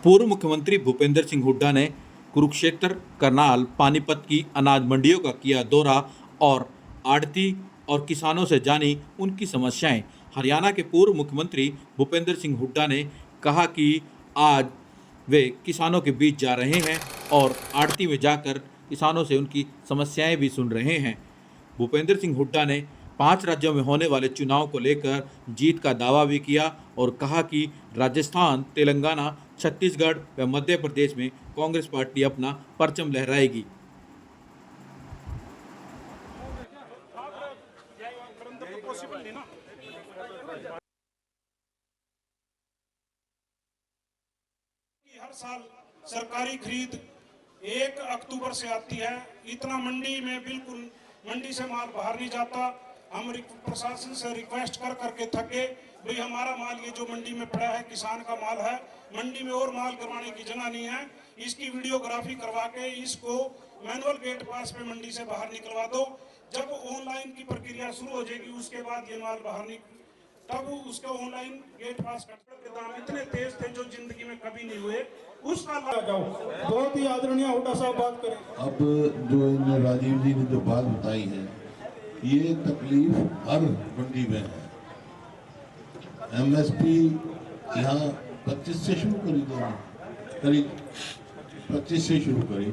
पूर्व मुख्यमंत्री भूपेंद्र सिंह हुड्डा ने कुरुक्षेत्र, करनाल, पानीपत की अनाज मंडियों का किया दौरा और आढ़ती और किसानों से जानी उनकी समस्याएं। हरियाणा के पूर्व मुख्यमंत्री भूपेंद्र सिंह हुड्डा ने कहा कि आज वे किसानों के बीच जा रहे हैं और आढ़ती में जाकर किसानों से उनकी समस्याएं भी सुन रहे हैं। भूपेंद्र सिंह हुड्डा ने 5 राज्यों में होने वाले चुनाव को लेकर जीत का दावा भी किया और कहा कि राजस्थान, तेलंगाना, छत्तीसगढ़ व मध्य प्रदेश में कांग्रेस पार्टी अपना परचम लहराएगी। हर साल सरकारी खरीद 1 अक्टूबर से आती है। इतना मंडी में बिल्कुल मंडी से माल बाहर नहीं जाता। हम प्रशासन से रिक्वेस्ट कर करके थक गए, भाई हमारा माल ये जो मंडी में पड़ा है किसान का माल है, मंडी में और माल करवाने की जगह नहीं है। इसकी वीडियोग्राफी करवा के इसको मैनुअल गेट पास पे मंडी से बाहर निकलवा दो। जब ऑनलाइन की प्रक्रिया शुरू हो जाएगी उसके बाद ये माल बाहर तब उसका ऑनलाइन गेट पास के दाम इतने तेज थे जो जिंदगी में कभी नहीं हुए। उसका जाओ बहुत ही आदरणीय हुड्डा साहब बात करें। अब जो इन राजीव जी ने जो बात बताई है, ये तकलीफ हर मंडी में है। एमएसपी यहाँ 25 से शुरू करी देना, करीब 25 से शुरू करी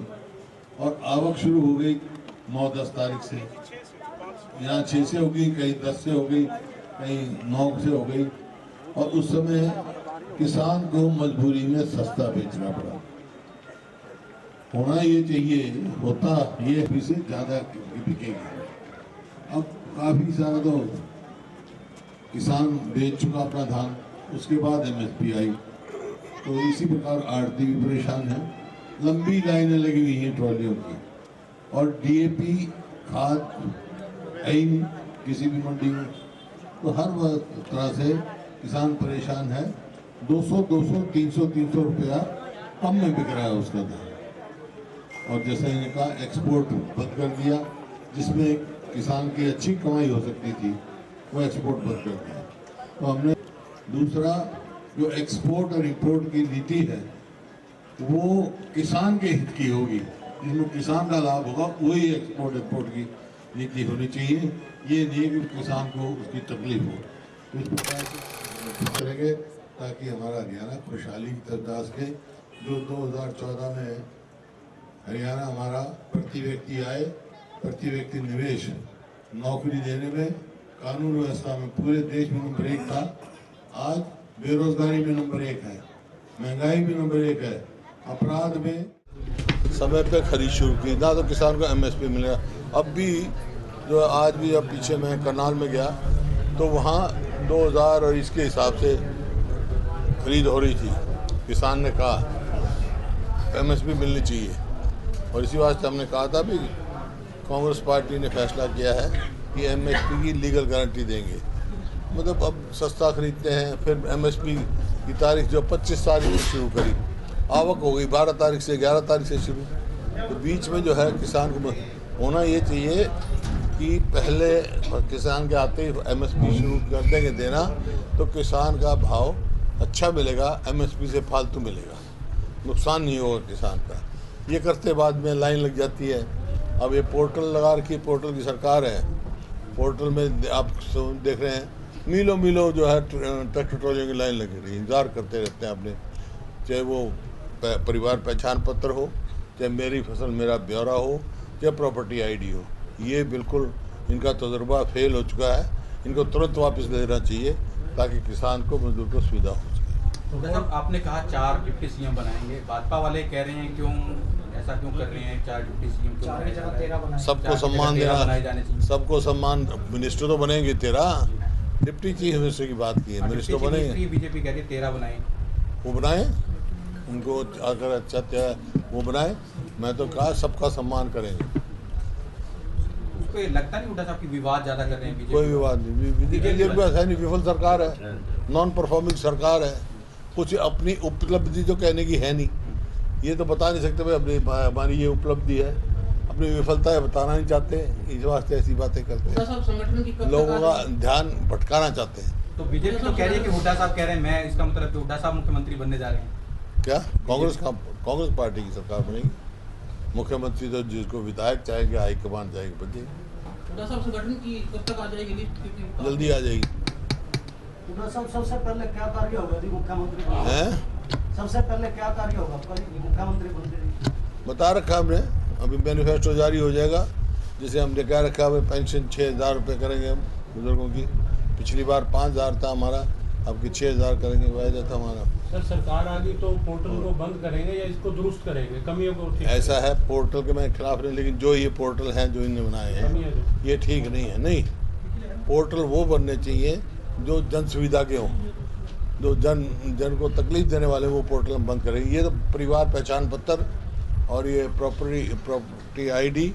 और आवक शुरू हो गई 9-10 तारीख से। यहाँ 6 से हो गई, कहीं 10 से हो गई, कहीं 9 से हो गई और उस समय किसान को मजबूरी में सस्ता बेचना पड़ा। होना ये चाहिए, होता ये भी से ज़्यादा बिकेगी। अब काफ़ी सारा तो किसान बेच चुका अपना धान, उसके बाद एमएसपी आई, तो इसी प्रकार आढ़ती भी परेशान है। लंबी लाइनें लगी हुई हैं ट्रॉलियों की और डीएपी खाद है ही नहीं किसी भी मंडी में, तो हर तरह से किसान परेशान है। 200, 300 रुपया कम में बिक रहा है उसका धान। और जैसे इनका एक्सपोर्ट बंद कर दिया, जिसमें किसान की अच्छी कमाई हो सकती थी, वो एक्सपोर्ट बंद कर दिया। तो हमने दूसरा जो एक्सपोर्ट और इंपोर्ट की नीति है वो किसान के हित की होगी, जिसमें किसान का लाभ होगा, वही एक्सपोर्ट इंपोर्ट की नीति होनी चाहिए। ये नहीं कि किसान को उसकी तकलीफ हो। तो इस प्रकार से करेंगे ताकि हमारा हरियाणा खुशहाली की तरफ जा सके। जो 2014 में हरियाणा हमारा प्रति व्यक्ति आय, प्रति व्यक्ति निवेश, नौकरी देने में, कानून व्यवस्था में पूरे देश में नंबर 1 था। आज बेरोजगारी में नंबर 1 है, महंगाई भी नंबर 1 है, अपराध में समय पे खरीद शुरू की ना, तो किसान को एमएसपी मिलेगा। अब भी जो आज भी अब पीछे मैं करनाल में गया तो वहाँ 2000 और इसके हिसाब से खरीद हो रही थी। किसान ने कहा एमएसपी मिलनी चाहिए और इसी वास्ते हमने कहा था भी कांग्रेस पार्टी ने फैसला किया है कि एमएसपी की लीगल गारंटी देंगे। मतलब अब सस्ता खरीदते हैं। फिर एमएसपी की तारीख जो 25 तारीख से शुरू करी, आवक हो गई 12 तारीख से, 11 तारीख से शुरू। तो बीच में जो है किसान को होना ये चाहिए कि पहले किसान के आते ही एमएसपी शुरू कर देंगे देना, तो किसान का भाव अच्छा मिलेगा, एमएसपी से फालतू मिलेगा, नुकसान नहीं होगा किसान का। ये करते बाद में लाइन लग जाती है। अब ये पोर्टल लगा रखी, पोर्टल की सरकार है, पोर्टल में आप देख रहे हैं मीलों जो है ट्रैक्टर ट्रॉलियों की लाइन लगी रही, इंतजार करते रहते हैं अपने, चाहे वो परिवार पहचान पत्र हो, चाहे मेरी फसल मेरा ब्यौरा हो, चाहे प्रॉपर्टी आईडी हो। ये बिल्कुल इनका तजुर्बा फेल हो चुका है। इनको तुरंत वापस ले लेना चाहिए ताकि किसान को, मजदूर को सुविधा हो सके। तो आपने कहा 4 डिप्टी सीएम बनाएंगे, भाजपा वाले कह रहे हैं क्यों ऐसा क्यों कर रहे हैं, 4 डिप्टी सीएम क्यों बनाए? सबको सम्मान देना, सबको सम्मान। मिनिस्टर तो बनेंगे 13, डिप्टी चीफ मिनिस्टर की बात की है, मिनिस्टर बनेंगे। बीजेपी कह रही है 13 बनाए, वो बनाए, उनको अगर अच्छा वो बनाए। मैं तो कहा सबका सम्मान करेंगे। उसको लगता नहीं हुड्डा साहब की विवाद ज़्यादा कर रहे हैं? कोई विवाद नहीं, बीजेपी है नहीं, विफल सरकार है, नॉन परफॉर्मिंग सरकार है, कुछ अपनी उपलब्धि जो कहने की है नहीं। ये तो बता नहीं सकते भाई अपनी हमारी ये उपलब्धि है, अपनी विफलता है बताना नहीं चाहते, इस वास्ते ऐसी बातें करते हैं, लोगों का ध्यान भटकाना चाहते हैं। तो बीजेपी तो कह रही है कि हुड्डा साहब कह रहे हैं, मैं इसका मतलब कि हुड्डा साहब मुख्यमंत्री बनने जा रहे हैं। क्या कांग्रेस पार्टी की सरकार बनेगी। मुख्यमंत्री तो जिसको विधायक चाहेंगे, हाईकमान चाहेगी, बनेगी। हुड्डा साहब संगठन की कब तक आ जाएगी लिस्ट, क्योंकि जल्दी आ जाएगी। हुड्डा साहब सबसे पहले क्या कार्य होगा यदि मुख्यमंत्री बनते हैं हैं? सबसे पहले क्या कार्य होगा आपका यदि मुख्यमंत्री बनते हैं? बता रखा हमने, अभी मैनिफेस्टो जारी हो जाएगा, जिसे हमने क्या रखा है, पेंशन 6,000 रुपये करेंगे हम बुजुर्गों की। पिछली बार 5,000 था हमारा, अब की 6,000 करेंगे, वायदा था हमारा। सर सरकार आ गई तो पोर्टल को बंद करेंगे या इसको दुरुस्त करेंगे, कमियों को ठीक ऐसा है, पोर्टल के मैं खिलाफ नहीं, लेकिन जो ये पोर्टल हैं जो इन्हें बनाए हैं ये ठीक नहीं है। नहीं, पोर्टल वो बनने चाहिए जो जन सुविधा के हों, जो जन को तकलीफ देने वाले, वो पोर्टल हम बंद करेंगे। ये तो परिवार पहचान पत्र और ये प्रॉपर्टी ID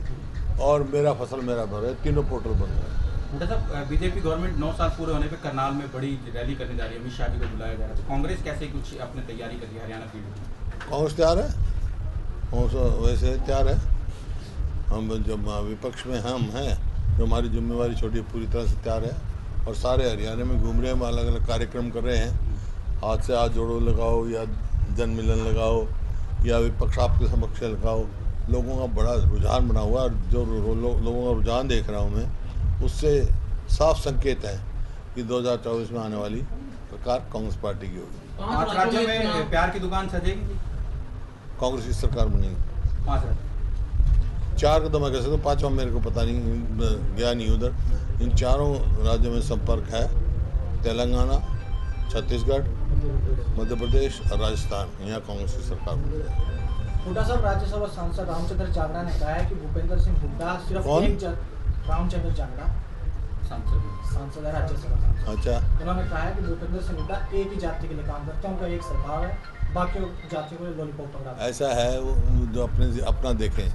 और मेरा फसल मेरा घर है, तीनों पोर्टल बंद है। हुड्डा साहब, बीजेपी गवर्नमेंट 9 साल पूरे होने पे करनाल में बड़ी रैली करने जा रही है, अमित शाह जी को बुलाया जा रहा है, तो कांग्रेस कैसे कुछ अपनी तैयारी कर रही है हरियाणा के लिए? कांग्रेस तैयार है, वैसे तैयार है। हम जब विपक्ष में हम हैं, जो हमारी जिम्मेवारी छोटी पूरी तरह से तैयार है, और सारे हरियाणा में घूम रहे हैं, अलग अलग कार्यक्रम कर रहे हैं। हाथ से हाथ जोड़ो लगाओ, या जन मिलन लगाओ, या विपक्ष आपके समक्ष लगाओ। लोगों का बड़ा रुझान बना हुआ है, और जो लोगों का रुझान देख रहा हूँ मैं, उससे साफ संकेत है कि 2024 में आने वाली सरकार कांग्रेस पार्टी की होगी। 5 राज्यों में प्यार की दुकान सजेगी, कांग्रेस की सरकार बनेगी। 5 राज्य, 4 का तो मैं कह सकता हूँ, 5वां मेरे को पता नहीं, गया नहीं उधर। इन 4 राज्यों में संपर्क है, तेलंगाना, छत्तीसगढ़, मध्य प्रदेश और राजस्थान। यहाँ कांग्रेस की सरकार बनेगी। हुड्डा साहब, राज्यसभा सांसद रामचंद्र जागड़ा ने कहा है कि भूपेंद्र सिंह हुड्डा सिर्फ कौन? रामचंद्र जागड़ा सांसद है, राज्यसभा सांसद। अच्छा, उन्होंने कहा है कि भूपेंद्र सिंह हुड्डा एक ही जाति के लिए काम करते हैं, उनका एक स्वभाव है, बाकी जातियों को लॉलीपॉप पकड़ाते हैं। ऐसा है, वो जो अपना देखें।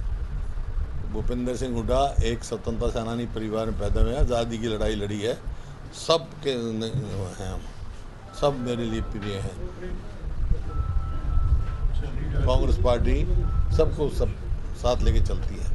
भूपेंद्र सिंह हुड्डा एक स्वतंत्रता सेनानी परिवार में पैदा हुए, आज़ादी की लड़ाई लड़ी है, सब के हैं, सब मेरे लिए प्रिय हैं। कांग्रेस पार्टी सबको सब साथ लेके चलती है।